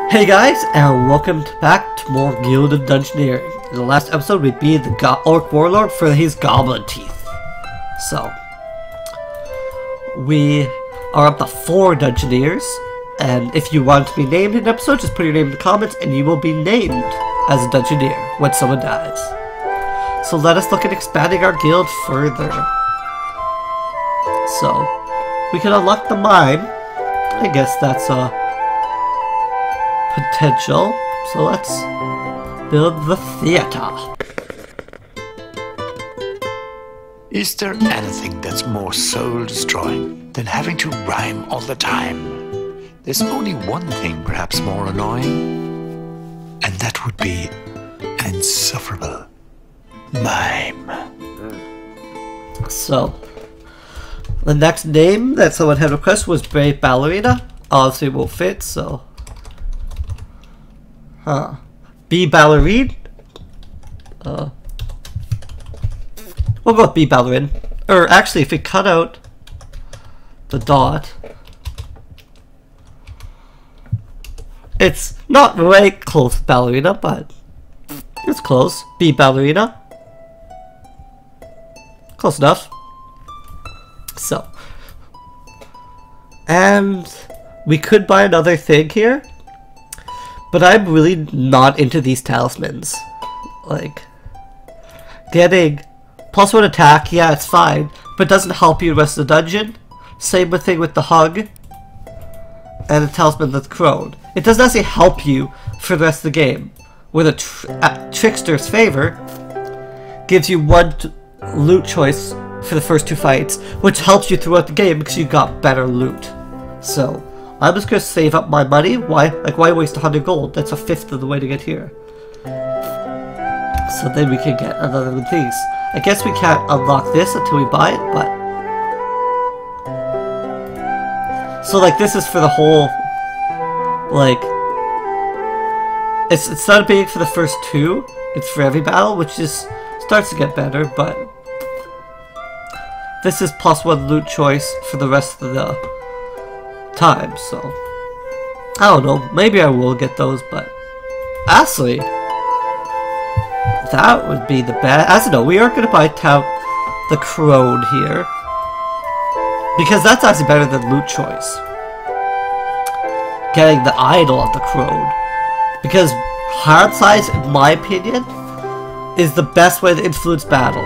Hey guys, and welcome back to more Guild of Dungeoneering. In the last episode, we beat the Orc Warlord for his goblin teeth. So, we are up to 4 Dungeoneers, and if you want to be named in an episode, just put your name in the comments, and you will be named as a Dungeoneer when someone dies. So let us look at expanding our guild further. So, we can unlock the Mime. I guess that's potential. So let's build the theater. Is there anything that's more soul-destroying than having to rhyme all the time? There's only one thing perhaps more annoying, and that would be an insufferable mime. So, the next name that someone had requested was Brave Ballerina. Obviously it won't fit, so... B Ballerine? We'll go with B Ballerine. Or actually, if we cut out the dot, it's not right close to Ballerina, but it's close. B Ballerina. Close enough. So. And we could buy another thing here. But I'm really not into these talismans. Like, getting +1 attack, yeah, it's fine, but it doesn't help you the rest of the dungeon. Same thing with the hug and the talisman that's crowed. It doesn't actually help you for the rest of the game. With a trickster's favor, gives you one loot choice for the first 2 fights, which helps you throughout the game because you got better loot. So, I'm just gonna save up my money. Why waste 100 gold? That's 1/5 of the way to get here. So then we can get another one of these. I guess we can't unlock this until we buy it, but... So like this is for the whole... Like... It's not big for the first 2. It's for every battle, which is... starts to get better, but... This is +1 loot choice for the rest of the... time, so I don't know, maybe I will get those, but actually that would be the best. As you know, we are going to buy the crone here because that's actually better than loot choice, getting the idol of the crone, because hand size, in my opinion, is the best way to influence battle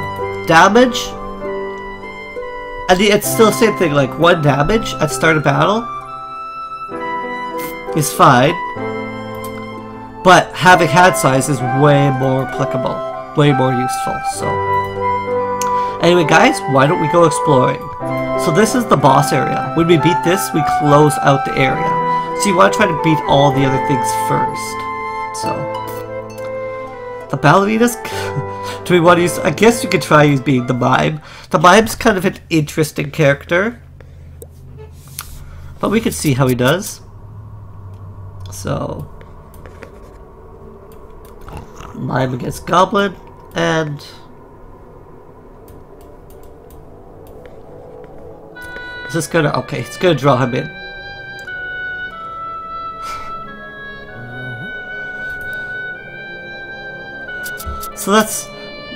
damage. And it's still the same thing, like 1 damage at start of battle is fine, but having hand size is way more applicable, way more useful. So anyway guys, why don't we go exploring? So this is the boss area. When we beat this, we close out the area. So you want to try to beat all the other things first. So the ballerinas, do we want to use, I guess you could try being the Mime. The Mime's kind of an interesting character, but we can see how he does. So, Mime against Goblin, and is this gonna, okay, it's gonna draw him in. So that's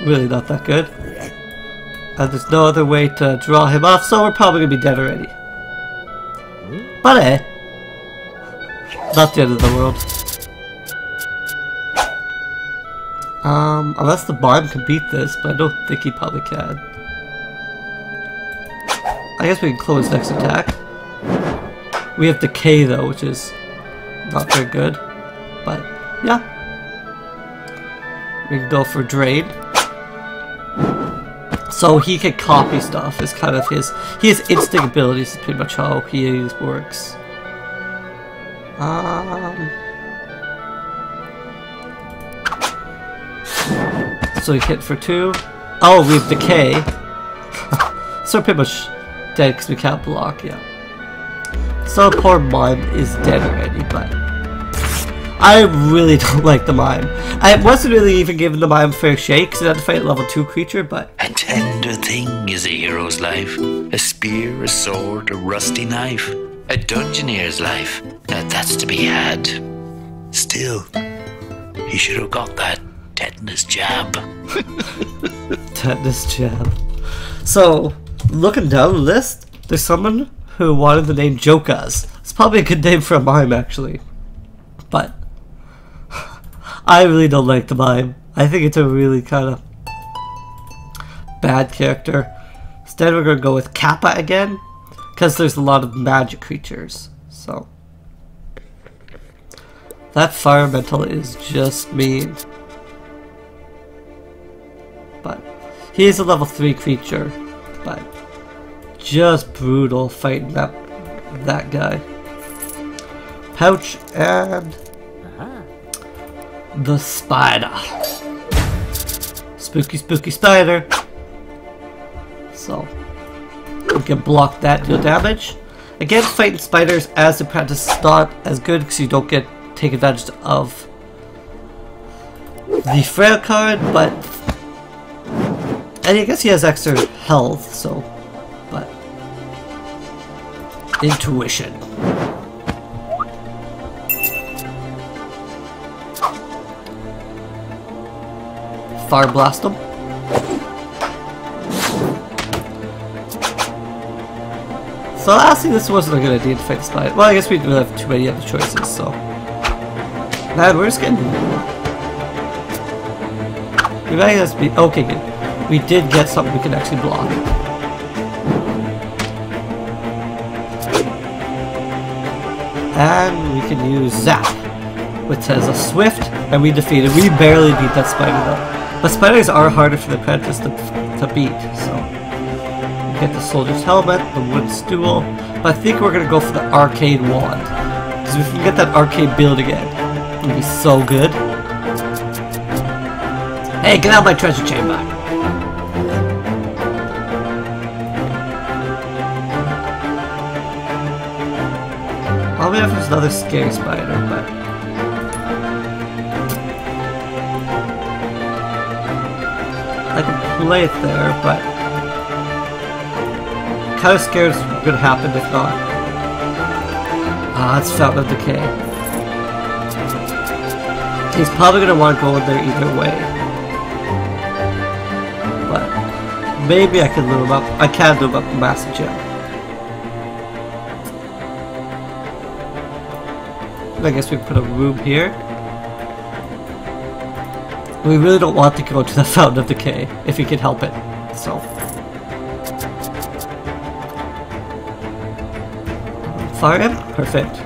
really not that good. And there's no other way to draw him off, so we're probably gonna be dead already. But not the end of the world. Unless the Mime can beat this, but I don't think he probably can. I guess we can close next attack. We have Decay though, which is not very good. But, yeah. We can go for Drain. So he can copy stuff, is kind of his... He has instinct abilities, is pretty much how he works. So we hit for 2. Oh, we have Decay. So we're pretty much dead because we can't block, yeah. So poor Mime is dead already, but I really don't like the Mime. I wasn't really even giving the Mime a fair shake because I had to fight a level 2 creature, but... A tender thing is a hero's life. A spear, a sword, a rusty knife. A dungeoneer's life. Now that's to be had. Still, he should have got that tetanus jab. Tetanus jab. So, looking down the list, there's someone who wanted the name Jokas. It's probably a good name for a mime, actually. But I really don't like the mime. I think it's a really kind of bad character. Instead, we're going to go with Kappa again, because there's a lot of magic creatures. So that fire elemental is just mean. But he is a level 3 creature, but just brutal fighting that guy. Pouch and the spider. Spooky, spooky spider. So we can block that, deal damage. Again, fighting spiders as apprentice is not as good because you don't take advantage of the frail card, but and I guess he has extra health, so but intuition. Fire blast him. So honestly, this wasn't a good idea to fight the spider. Well, I guess we didn't have too many other choices, so man, we're just getting. We might just be okay. Good. We did get something we can actually block. And we can use Zap, which has a Swift, and we defeated. We barely beat that spider though. But spiders are harder for the apprentice to beat, so we get the soldier's helmet, the wooden stool, but I think we're gonna go for the arcade wand. Because if we can get that arcade build again, it'll be so good. Hey, get out of my treasure chamber! I'll be if there's another scary spider, but I can play it there, but kind of scared what's gonna happen if not. Ah, it's Fountain of Decay. He's probably gonna want to go in there either way, but maybe I can loot him up. I can loot him up the Massive Gem. I guess we can put a room here. We really don't want to go to the Fountain of Decay if we can help it. So fire him? Perfect.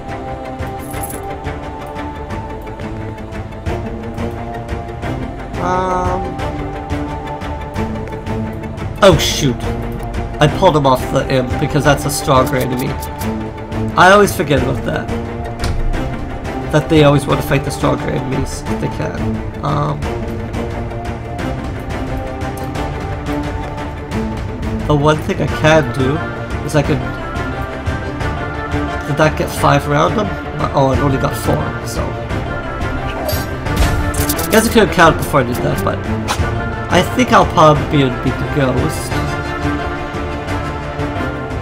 Oh shoot. I pulled him off the imp because that's a stronger enemy. I always forget about that. That they always want to fight the stronger enemies if they can. The one thing I can do is I could. Did that get 5 around them? Oh, it only got 4, so. I guess I could have counted before I did that, but I think I'll probably be able to beat the ghost.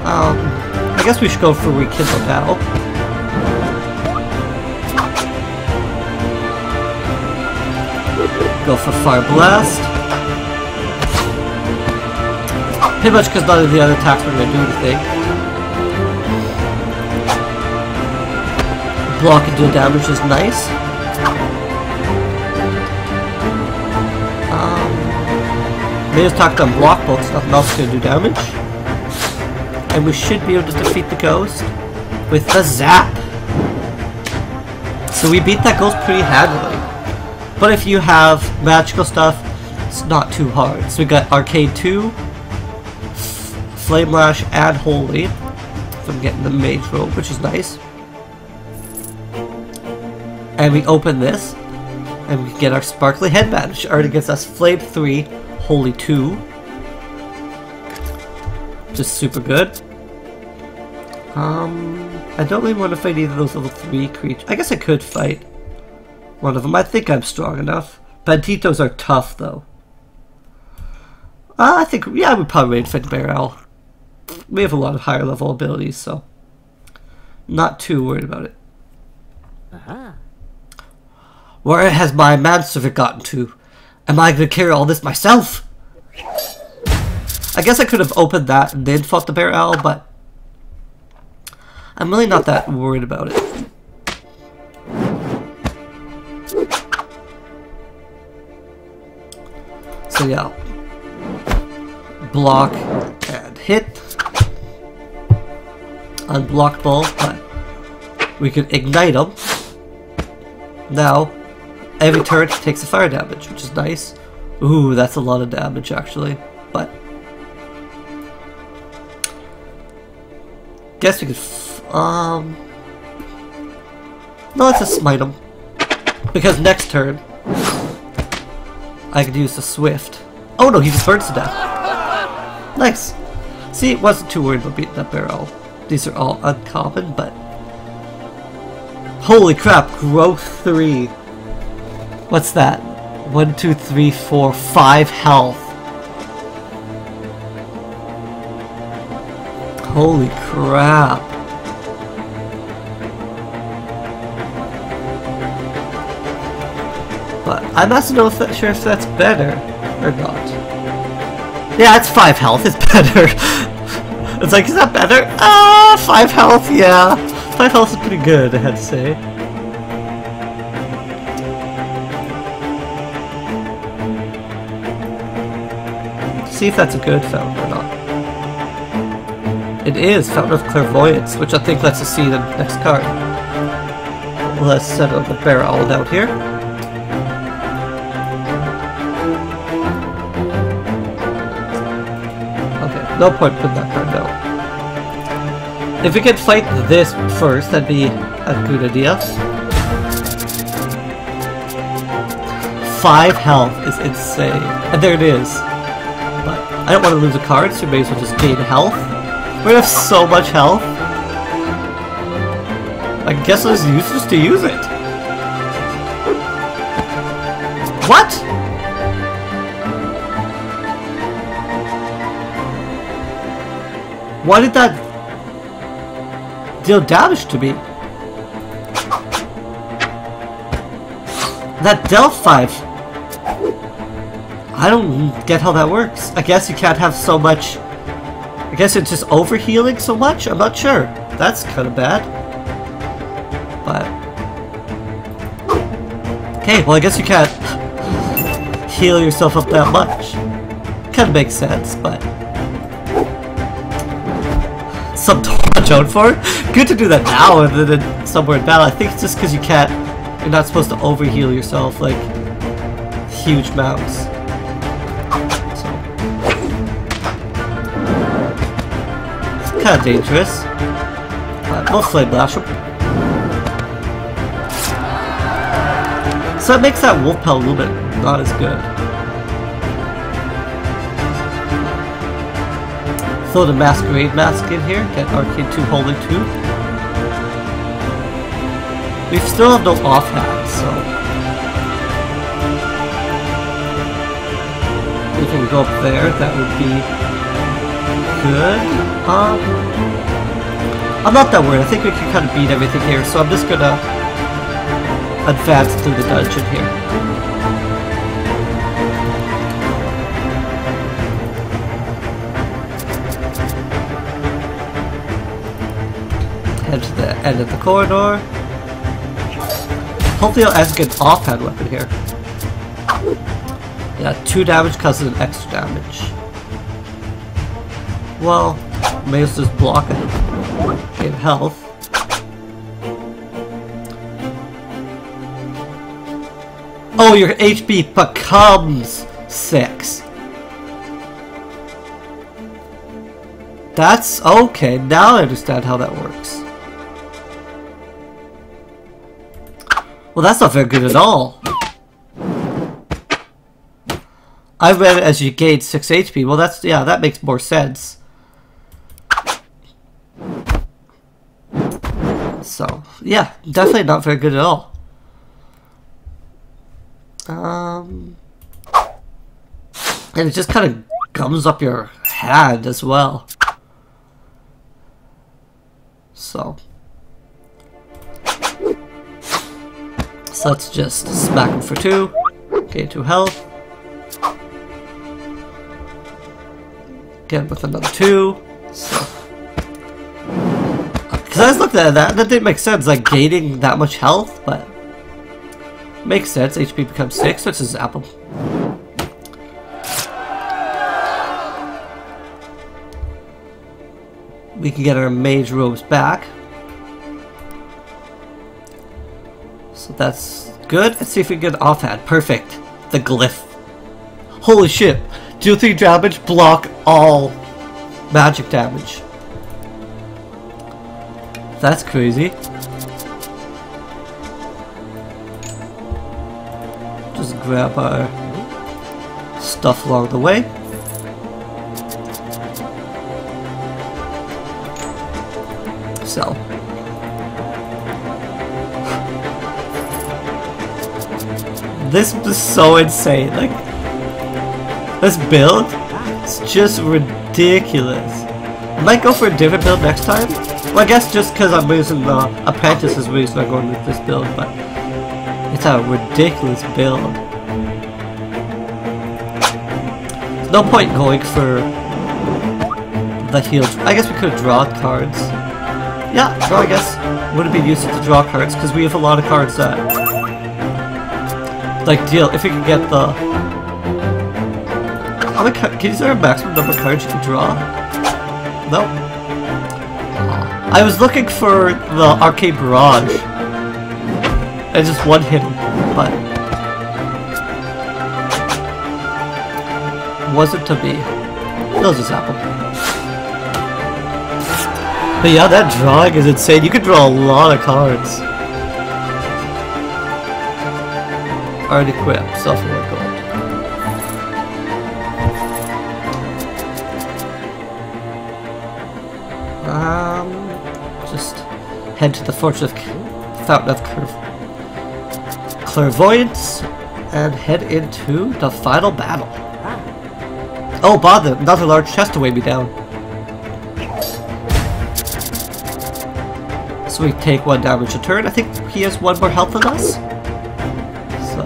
I guess we should go for Rekindle now. Go for Fire Blast. Pretty much because none of the other attacks were going to do anything. Block and deal damage is nice. Maybe attack on block bolts, nothing else is going to do damage. And we should be able to defeat the ghost with the Zap. So we beat that ghost pretty handily. But if you have magical stuff, it's not too hard. So we got Arcade 2, Flame Lash, and Holy. So I'm getting the Mage Robe, which is nice. And we open this, and we get our Sparkly Headband, which already gives us Flame 3, Holy 2. Which is super good. I don't really want to fight either of those level 3 creatures. I guess I could fight one of them. I think I'm strong enough. Banditos are tough, though. I think, yeah, we probably would fight Barrel. We have a lot of higher level abilities, so not too worried about it. Where has my manservant gotten to? Am I going to carry all this myself? I guess I could have opened that and then fought the bear owl, but I'm really not that worried about it. So yeah, block and hit. Unblockable, but we can ignite them. Now, every turret takes a fire damage, which is nice. Ooh, that's a lot of damage actually, but guess we could. No, let's just smite him because next turn I could use the swift. Oh no, he just burns to death. Nice. See, wasn't too worried about beating that barrel. These are all uncommon, but holy crap! Growth 3. What's that? 1, 2, 3, 4, 5 health. Holy crap. But I'm not sure if that's better or not. Yeah, it's 5 health. It's better. It's like, is that better? 5 health, yeah. 5 health is pretty good, I had to say. See if that's a good fountain or not. It is Fountain of Clairvoyance, which I think lets us see the next card. Let's set up the barrel down here. Okay, no point putting that card down. If we could fight this first, that'd be a good idea. 5 health is insane. And there it is. But I don't want to lose a card, so we may as well just gain health. We're gonna have so much health. I guess it's useless to use it. What? Why did that deal damage to me? That dealt 5. I don't get how that works. I guess you can't have so much. I guess it's just overhealing so much? I'm not sure. That's kind of bad. But okay, well I guess you can't heal yourself up that much. Kind of makes sense, but something to watch out for. Good to do that now and then somewhere in battle. I think it's just because you're not supposed to overheal yourself like huge amounts. Kind of dangerous, but we'll flame blast him. So that makes that wolf pelt a little bit not as good. Throw the masquerade mask in here. Get Arcane 2 Holy 2. We still have no offhand, so we can go up there. That would be good. I'm not that worried. I think we can kind of beat everything here, so I'm just gonna advance through the dungeon here. Head to the end of the corridor. Hopefully I'll ask an offhand weapon here. Yeah, 2 damage causes an extra damage. Well, may as well just block it. Gain health. Oh, your HP becomes 6. That's okay. Now I understand how that works. Well, that's not very good at all. I read it as you gain 6 HP. Well, that makes more sense. So, yeah, definitely not very good at all. And it just kind of gums up your hand as well. So So let's just smack him for 2. Gain 2 health. Get him with another 2. So. Because I was looking at that, that didn't make sense, like gaining that much health, but makes sense. HP becomes 6, which is apple. We can get our mage robes back. So that's good. Let's see if we can get an offhand. Perfect. The glyph. Holy shit. Deal 3 damage, block all magic damage. That's crazy. Just grab our stuff along the way. So. This is so insane. Like, this build is just ridiculous. I might go for a different build next time. Well, I guess just because I'm using the apprentice is the reason I'm going with this build, but it's a ridiculous build. There's no point going for the heal. I guess we could have drawn cards. Yeah, well, I guess would it be useful to draw cards because we have a lot of cards that like deal. If we can get the is there a maximum number of cards you can draw? No. I was looking for the arcade barrage. And just one hit him, but wasn't to be. They'll just happen. But yeah, that drawing is insane. You can draw a lot of cards. Already equipped, self-aware gold. Just head to the Fortress of Fountain of Clairvoyance and head into the final battle. Oh, bother! Another large chest to weigh me down. So we take 1 damage a turn. I think he has 1 more health than us. So,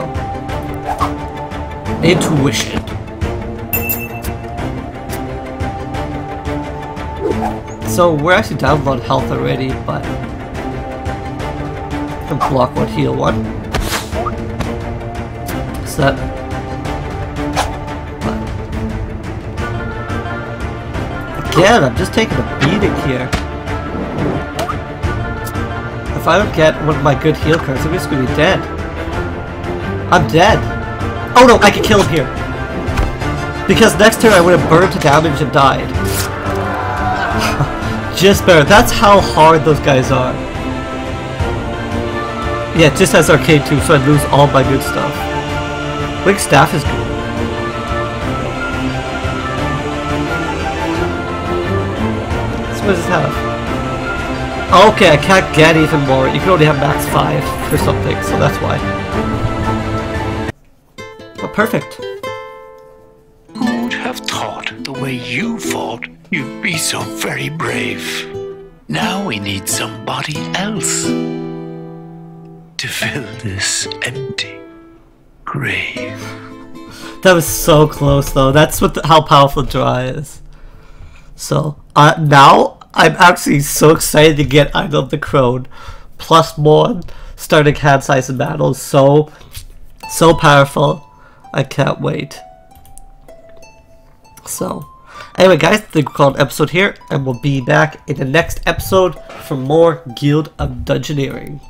intuition. So we're actually down a lot of health already, but I can block 1, heal 1. So that. But again, I'm just taking a beating here. If I don't get one of my good heal cards, I'm just gonna be dead. I'm dead. Oh no, I can kill him here. Because next turn I would have burned to damage and died. Just better. That's how hard those guys are. Yeah, it just has arcade too, so I lose all my good stuff. Wing staff is good. So what does this have? Okay, I can't get even more. You can only have max 5 or something, so that's why. But perfect. Who would have thought the way you fought, you'd be so very brave? Now we need somebody else to fill this empty grave. That was so close, though. That's what how powerful Dry is. So, now I'm actually so excited to get Eye of the Crone. +1 starting hand size in battles. So powerful. I can't wait. So, anyway guys, I think we'll call an episode here, and we'll be back in the next episode for more Guild of Dungeoneering.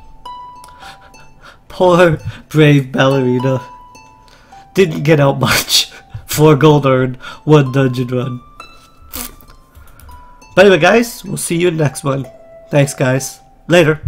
Poor brave ballerina. Didn't get out much. 4 gold earned, 1 dungeon run. But anyway guys, we'll see you in the next one. Thanks guys. Later.